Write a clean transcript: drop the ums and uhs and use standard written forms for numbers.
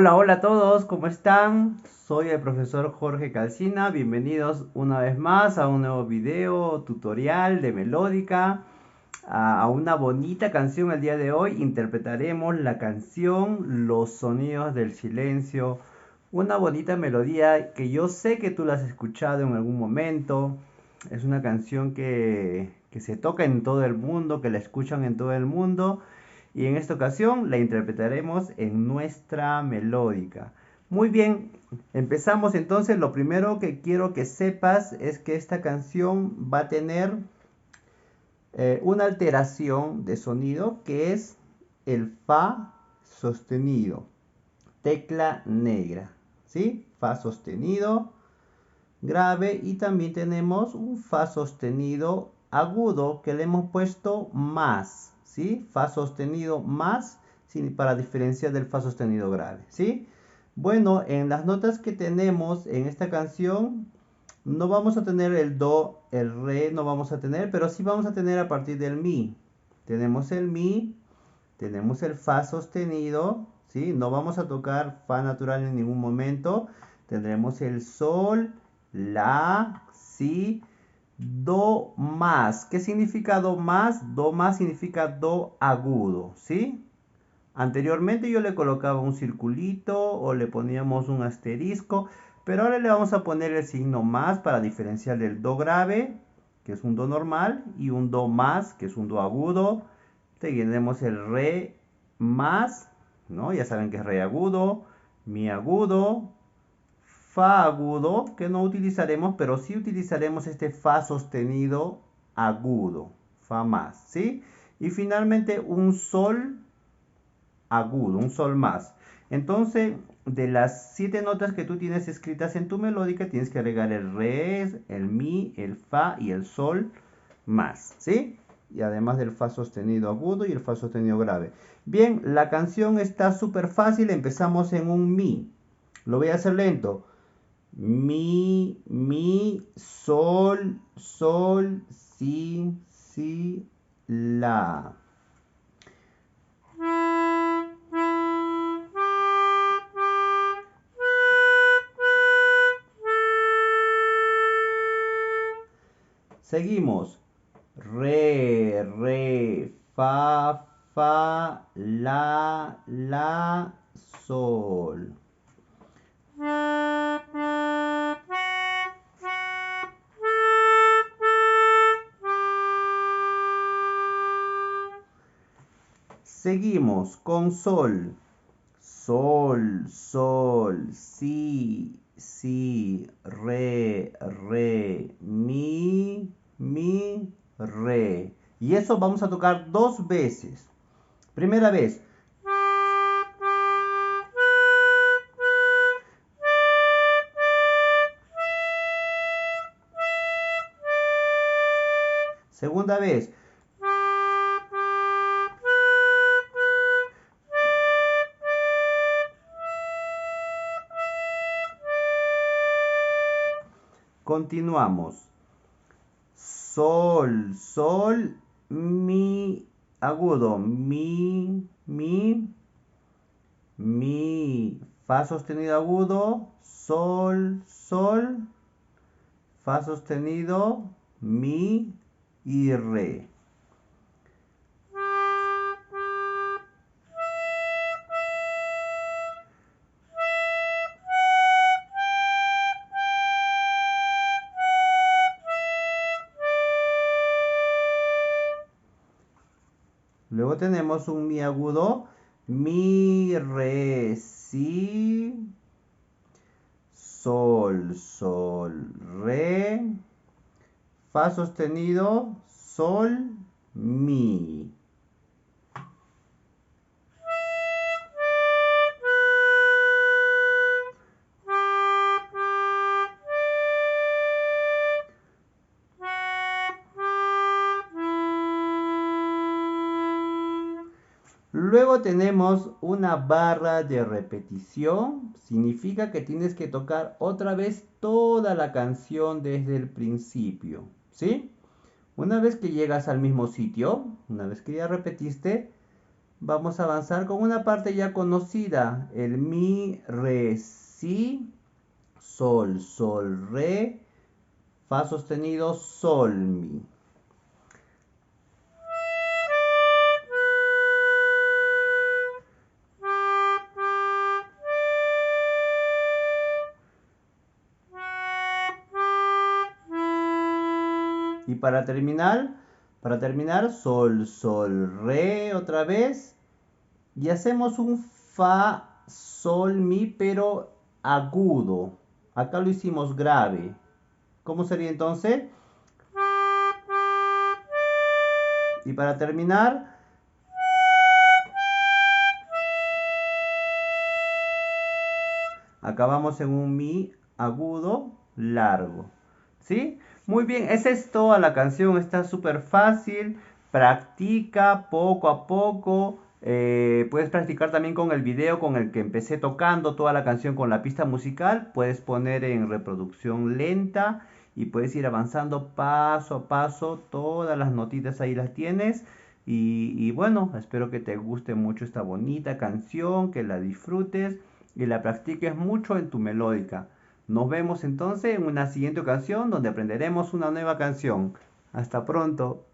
Hola a todos, ¿cómo están? Soy el profesor Jorge Calcina, bienvenidos una vez más a un nuevo video tutorial de melódica, a una bonita canción. El día de hoy interpretaremos la canción Los Sonidos del Silencio, una bonita melodía que yo sé que tú la has escuchado en algún momento. Es una canción que se toca en todo el mundo, que la escuchan en todo el mundo, y en esta ocasión la interpretaremos en nuestra melódica. Muy bien, empezamos entonces. Lo primero que quiero que sepas es que esta canción va a tener una alteración de sonido, que es el fa sostenido, tecla negra, ¿sí? Fa sostenido grave, y también tenemos un fa sostenido agudo que le hemos puesto más, ¿sí? Fa sostenido más, para diferenciar del fa sostenido grave, ¿sí? Bueno, en las notas que tenemos en esta canción no vamos a tener el do, el re no vamos a tener, pero sí vamos a tener a partir del mi. Tenemos el mi, tenemos el fa sostenido, ¿sí? No vamos a tocar fa natural en ningún momento. Tendremos el sol, la, si, do más. ¿Qué significa do más? Do más significa do agudo, ¿sí? Anteriormente yo le colocaba un circulito o le poníamos un asterisco, pero ahora le vamos a poner el signo más para diferenciar el do grave, que es un do normal, y un do más, que es un do agudo. Tenemos el re más, ¿no? Ya saben que es re agudo, mi agudo, fa agudo, que no utilizaremos, pero sí utilizaremos este fa sostenido agudo, fa más, ¿sí? Y finalmente un sol agudo, un sol más. Entonces, de las 7 notas que tú tienes escritas en tu melódica, tienes que agregar el re, el mi, el fa y el sol más, ¿sí? Y además del fa sostenido agudo y el fa sostenido grave. Bien, la canción está súper fácil. Empezamos en un mi. Lo voy a hacer lento. Mi, sol, sol, si, la. Seguimos. Re, fa, la, sol. Seguimos con sol. Sol, si, re, mi, re. Y eso vamos a tocar dos veces. Primera vez. Segunda vez. Continuamos. Sol, mi, agudo, mi, fa sostenido agudo, sol, fa sostenido, mi y re. Luego tenemos un mi agudo, mi, re, si, sol, re, fa sostenido, sol, mi. Luego tenemos una barra de repetición. Significa que tienes que tocar otra vez toda la canción desde el principio, ¿sí? Una vez que llegas al mismo sitio, una vez que ya repetiste, Vamos a avanzar con una parte ya conocida, el mi, re, si, sol, sol, re, fa sostenido, sol, mi. Y para terminar, sol, sol, re otra vez. Y hacemos un fa, sol, mi, pero agudo. Acá lo hicimos grave. ¿Cómo sería entonces? Y para terminar, acabamos en un mi agudo largo. ¿Sí? Muy bien, esa es toda la canción, está súper fácil. Practica poco a poco. Puedes practicar también con el video con el que empecé tocando toda la canción con la pista musical. Puedes poner en reproducción lenta y puedes ir avanzando paso a paso. Todas las notitas ahí las tienes. Y bueno, espero que te guste mucho esta bonita canción, que la disfrutes y la practiques mucho en tu melódica. Nos vemos entonces en una siguiente ocasión donde aprenderemos una nueva canción. Hasta pronto.